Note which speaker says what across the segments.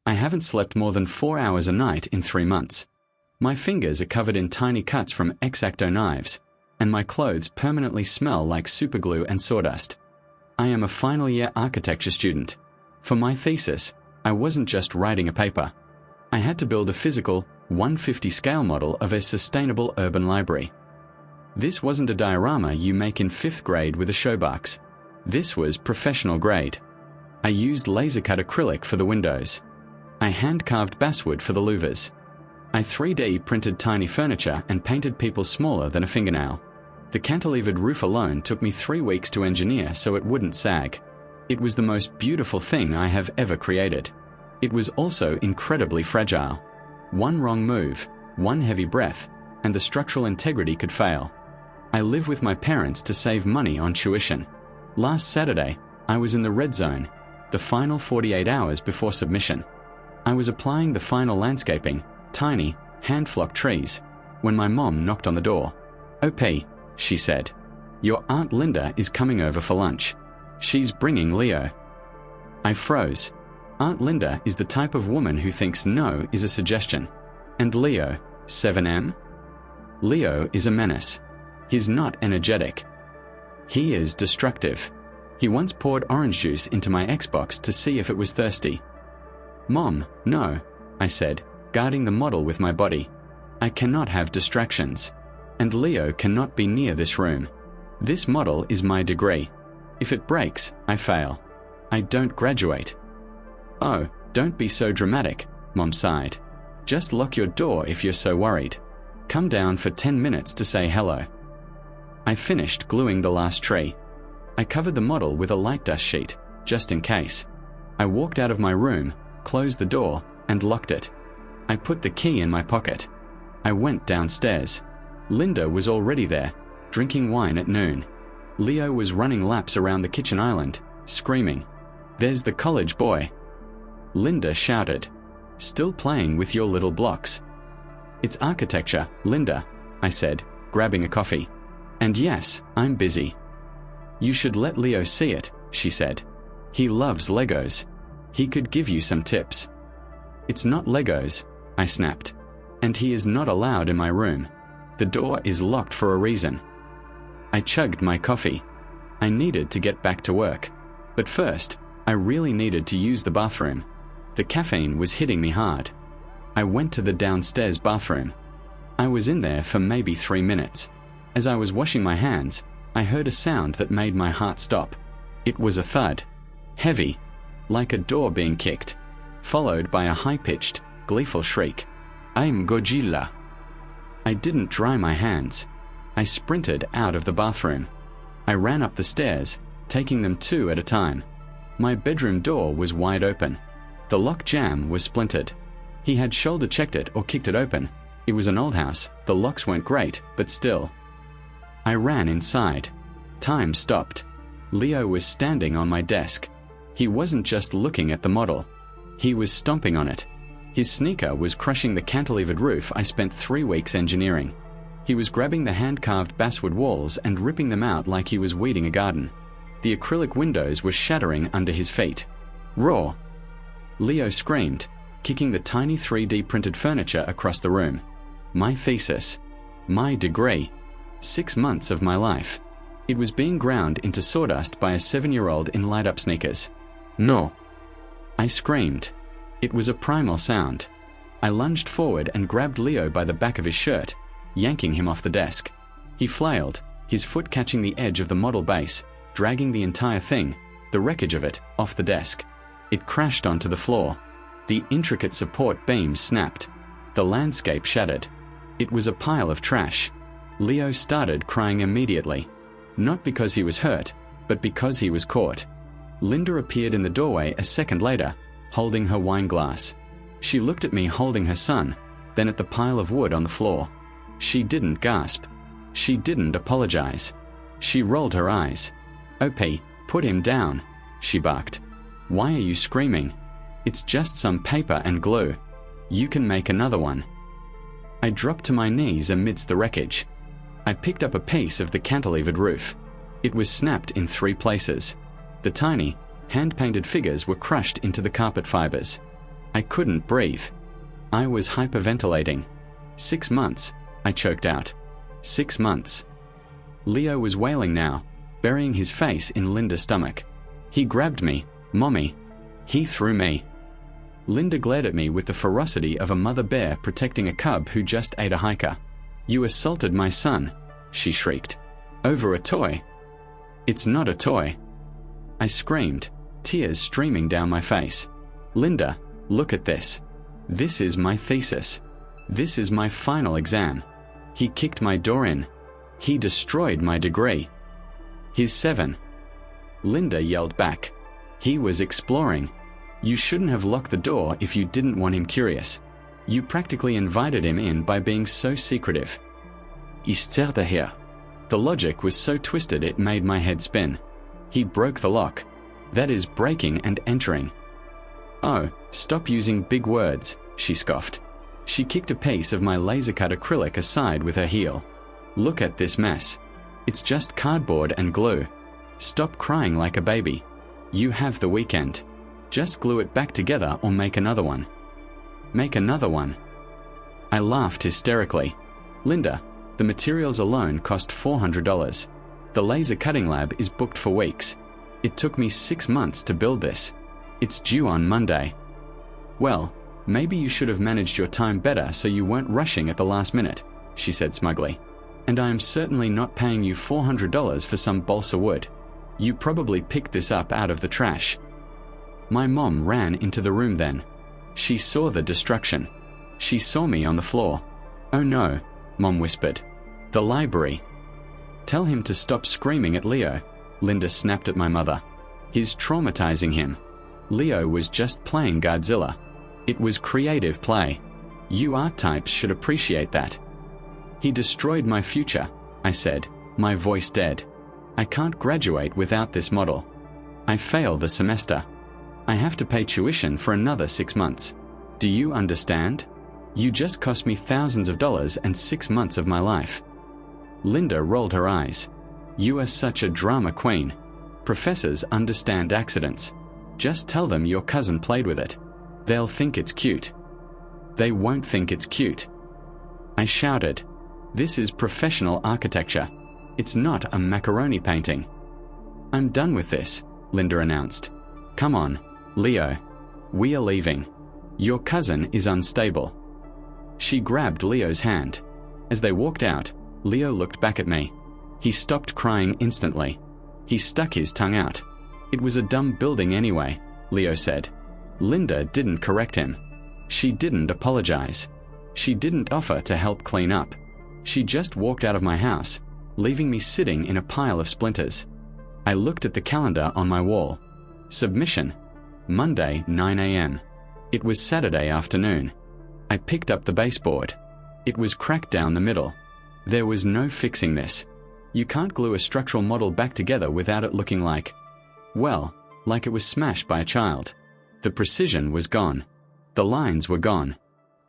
Speaker 1: I haven't slept more than 4 hours a night in 3 months. My fingers are covered in tiny cuts from X-Acto knives, and my clothes permanently smell like superglue and sawdust. I am a final year architecture student. For my thesis, I wasn't just writing a paper. I had to build a physical, 1/50 scale model of a sustainable urban library. This wasn't a diorama you make in 5th grade with a showbox. This was professional grade. I used laser-cut acrylic for the windows. I hand-carved basswood for the louvers. I 3D printed tiny furniture and painted people smaller than a fingernail. The cantilevered roof alone took me 3 weeks to engineer so it wouldn't sag. It was the most beautiful thing I have ever created. It was also incredibly fragile. One wrong move, one heavy breath, and the structural integrity could fail. I live with my parents to save money on tuition. Last Saturday, I was in the red zone, the final 48 hours before submission. I was applying the final landscaping, tiny, hand-flocked trees, when my mom knocked on the door. "OP," she said. "Your Aunt Linda is coming over for lunch. She's bringing Leo." I froze. Aunt Linda is the type of woman who thinks no is a suggestion. And Leo, 7M? Leo is a menace. He's not energetic. He is destructive. He once poured orange juice into my Xbox to see if it was thirsty. "Mom, no," I said, guarding the model with my body. "I cannot have distractions. And Leo cannot be near this room. This model is my degree. If it breaks, I fail. I don't graduate." "Oh, don't be so dramatic," Mom sighed. "Just lock your door if you're so worried. Come down for 10 minutes to say hello." I finished gluing the last tree. I covered the model with a light dust sheet, just in case. I walked out of my room, closed the door, and locked it. I put the key in my pocket. I went downstairs. Linda was already there, drinking wine at noon. Leo was running laps around the kitchen island, screaming, "There's the college boy." Linda shouted, "Still playing with your little blocks." "It's architecture, Linda," I said, grabbing a coffee. "And yes, I'm busy." "You should let Leo see it," she said. "He loves Legos. He could give you some tips." "It's not Legos," I snapped. "And he is not allowed in my room. The door is locked for a reason." I chugged my coffee. I needed to get back to work. But first, I really needed to use the bathroom. The caffeine was hitting me hard. I went to the downstairs bathroom. I was in there for maybe 3 minutes. As I was washing my hands, I heard a sound that made my heart stop. It was a thud. Heavy, like a door being kicked, followed by a high-pitched, gleeful shriek. "I'm Godzilla." I didn't dry my hands. I sprinted out of the bathroom. I ran up the stairs, taking them 2 at a time. My bedroom door was wide open. The lock jamb was splintered. He had shoulder-checked it or kicked it open. It was an old house. The locks weren't great, but still. I ran inside. Time stopped. Leo was standing on my desk. He wasn't just looking at the model. He was stomping on it. His sneaker was crushing the cantilevered roof I spent 3 weeks engineering. He was grabbing the hand-carved basswood walls and ripping them out like he was weeding a garden. The acrylic windows were shattering under his feet. Roar! Leo screamed, kicking the tiny 3D printed furniture across the room. My thesis. My degree. 6 months of my life. It was being ground into sawdust by a 7-year-old in light-up sneakers. No! I screamed. It was a primal sound. I lunged forward and grabbed Leo by the back of his shirt, yanking him off the desk. He flailed, his foot catching the edge of the model base, dragging the entire thing, the wreckage of it, off the desk. It crashed onto the floor. The intricate support beams snapped. The landscape shattered. It was a pile of trash. Leo started crying immediately. Not because he was hurt, but because he was caught. Linda appeared in the doorway a second later, holding her wine glass. She looked at me holding her son, then at the pile of wood on the floor. She didn't gasp. She didn't apologize. She rolled her eyes. "OP, put him down," she barked. "Why are you screaming? It's just some paper and glue. You can make another one." I dropped to my knees amidst the wreckage. I picked up a piece of the cantilevered roof. It was snapped in 3 places. The tiny, hand-painted figures were crushed into the carpet fibers. I couldn't breathe. I was hyperventilating. 6 months, I choked out. 6 months. Leo was wailing now, burying his face in Linda's stomach. He grabbed me. Mommy. He threw me. Linda glared at me with the ferocity of a mother bear protecting a cub who just ate a hiker. You assaulted my son, she shrieked. Over a toy. It's not a toy. I screamed, tears streaming down my face. Linda, look at this. This is my thesis. This is my final exam. He kicked my door in. He destroyed my degree. He's 7. Linda yelled back. He was exploring. You shouldn't have locked the door if you didn't want him curious. You practically invited him in by being so secretive. Ich zerrte her. The logic was so twisted it made my head spin. He broke the lock. That is breaking and entering. Oh, stop using big words, she scoffed. She kicked a piece of my laser-cut acrylic aside with her heel. Look at this mess. It's just cardboard and glue. Stop crying like a baby. You have the weekend. Just glue it back together or make another one. Make another one. I laughed hysterically. Linda, the materials alone cost $400. The laser cutting lab is booked for weeks. It took me 6 months to build this. It's due on Monday. Well, maybe you should have managed your time better so you weren't rushing at the last minute, she said smugly. And I am certainly not paying you $400 for some balsa wood. You probably picked this up out of the trash. My mom ran into the room then. She saw the destruction. She saw me on the floor. Oh no, Mom whispered. The library. Tell him to stop screaming at Leo, Linda snapped at my mother. He's traumatizing him. Leo was just playing Godzilla. It was creative play. You art types should appreciate that. He destroyed my future, I said, my voice dead. I can't graduate without this model. I fail the semester. I have to pay tuition for another 6 months. Do you understand? You just cost me thousands of dollars and 6 months of my life. Linda rolled her eyes. You are such a drama queen. Professors understand accidents. Just tell them your cousin played with it. They'll think it's cute. They won't think it's cute. I shouted. This is professional architecture. It's not a macaroni painting. I'm done with this, Linda announced. Come on, Leo. We are leaving. Your cousin is unstable. She grabbed Leo's hand. As they walked out, Leo looked back at me. He stopped crying instantly. He stuck his tongue out. It was a dumb building anyway, Leo said. Linda didn't correct him. She didn't apologize. She didn't offer to help clean up. She just walked out of my house, leaving me sitting in a pile of splinters. I looked at the calendar on my wall. Submission. Monday, 9 a.m. It was Saturday afternoon. I picked up the baseboard. It was cracked down the middle. There was no fixing this. You can't glue a structural model back together without it looking like, well, like it was smashed by a child. The precision was gone. The lines were gone.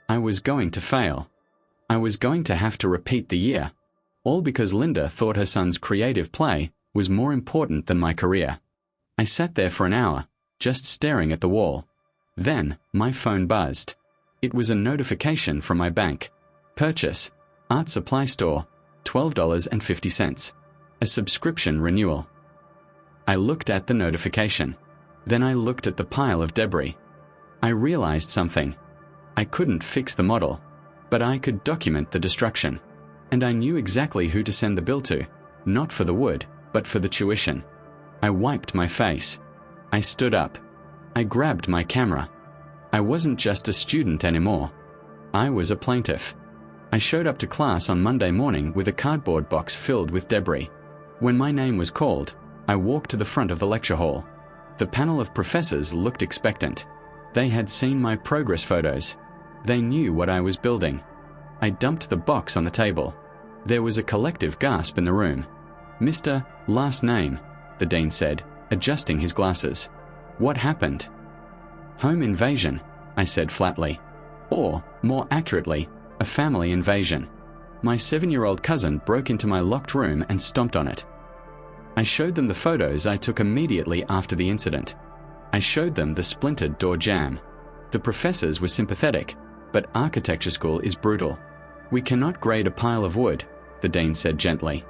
Speaker 1: I was going to fail. I was going to have to repeat the year. All because Linda thought her son's creative play was more important than my career. I sat there for an hour, just staring at the wall. Then, my phone buzzed. It was a notification from my bank. Purchase. Art supply store. $12.50. A subscription renewal. I looked at the notification. Then I looked at the pile of debris. I realized something. I couldn't fix the model, but I could document the destruction. And I knew exactly who to send the bill to, not for the wood, but for the tuition. I wiped my face. I stood up. I grabbed my camera. I wasn't just a student anymore. I was a plaintiff. I showed up to class on Monday morning with a cardboard box filled with debris. When my name was called, I walked to the front of the lecture hall. The panel of professors looked expectant. They had seen my progress photos. They knew what I was building. I dumped the box on the table. There was a collective gasp in the room. Mr. Last name, the dean said, adjusting his glasses. What happened? Home invasion, I said flatly. Or, more accurately, a family invasion. My 7-year-old cousin broke into my locked room and stomped on it. I showed them the photos I took immediately after the incident. I showed them the splintered door jamb. The professors were sympathetic, but architecture school is brutal. We cannot grade a pile of wood, the dean said gently.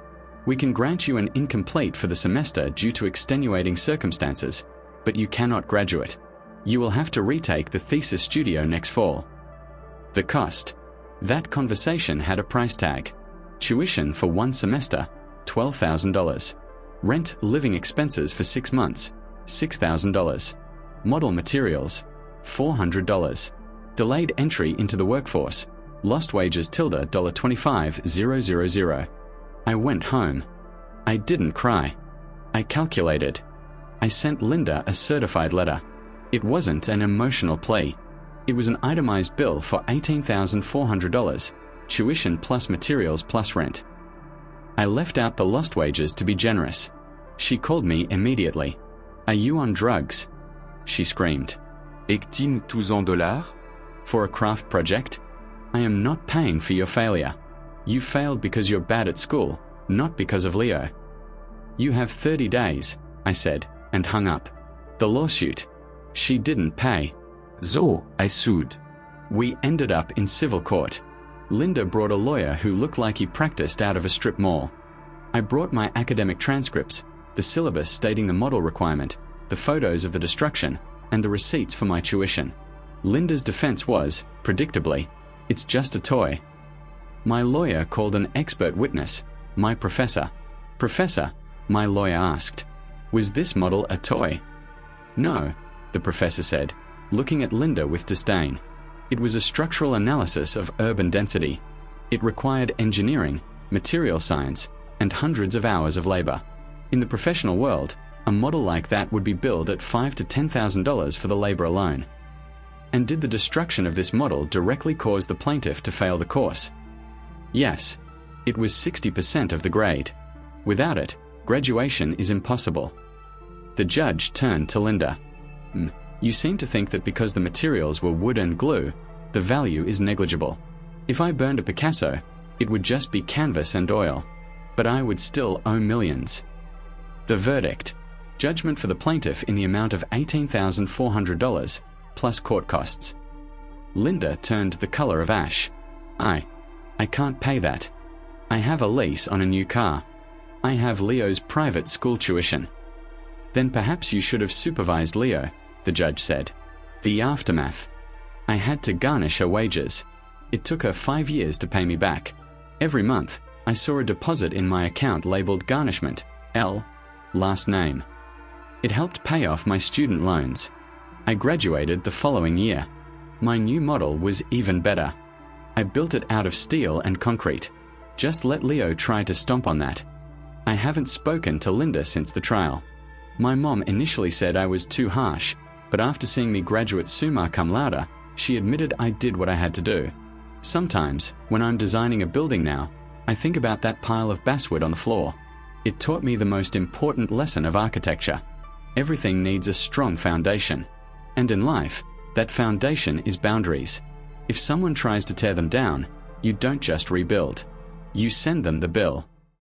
Speaker 1: We can grant you an incomplete for the semester due to extenuating circumstances, but you cannot graduate. You will have to retake the thesis studio next fall. The cost. That conversation had a price tag. Tuition for 1 semester, $12,000. Rent, living expenses for 6 months, $6,000. Model materials, $400. Delayed entry into the workforce. Lost wages $25,000. I went home. I didn't cry. I calculated. I sent Linda a certified letter. It wasn't an emotional plea. It was an itemized bill for $18,400, tuition plus materials plus rent. I left out the lost wages to be generous. She called me immediately. Are you on drugs? She screamed.
Speaker 2: Est-il tous en dollars?
Speaker 1: For a craft project? I am not paying for your failure. You failed because you're bad at school, not because of Leo. You have 30 days, I said, and hung up. The lawsuit. She didn't pay.
Speaker 2: So, I sued.
Speaker 1: We ended up in civil court. Linda brought a lawyer who looked like he practiced out of a strip mall. I brought my academic transcripts, the syllabus stating the model requirement, the photos of the destruction, and the receipts for my tuition. Linda's defense was, predictably, it's just a toy. My lawyer called an expert witness, my professor. Professor, my lawyer asked, was this model a toy? No, the professor said, looking at Linda with disdain. It was a structural analysis of urban density. It required engineering, material science, and hundreds of hours of labor. In the professional world, a model like that would be billed at $5,000 to $10,000 for the labor alone. And did the destruction of this model directly cause the plaintiff to fail the course? Yes, it was 60% of the grade. Without it, graduation is impossible. The judge turned to Linda. You seem to think that because the materials were wood and glue, the value is negligible. If I burned a Picasso, it would just be canvas and oil, but I would still owe millions. The verdict. Judgment for the plaintiff in the amount of $18,400, plus court costs. Linda turned the color of ash. I can't pay that. I have a lease on a new car. I have Leo's private school tuition. Then perhaps you should have supervised Leo, the judge said. The aftermath. I had to garnish her wages. It took her 5 years to pay me back. Every month, I saw a deposit in my account labeled garnishment, L, last name. It helped pay off my student loans. I graduated the following year. My new model was even better. I built it out of steel and concrete. Just let Leo try to stomp on that. I haven't spoken to Linda since the trial. My mom initially said I was too harsh, but after seeing me graduate summa cum laude, she admitted I did what I had to do. Sometimes, when I'm designing a building now, I think about that pile of basswood on the floor. It taught me the most important lesson of architecture. Everything needs a strong foundation. And in life, that foundation is boundaries. If someone tries to tear them down, you don't just rebuild. You send them the bill.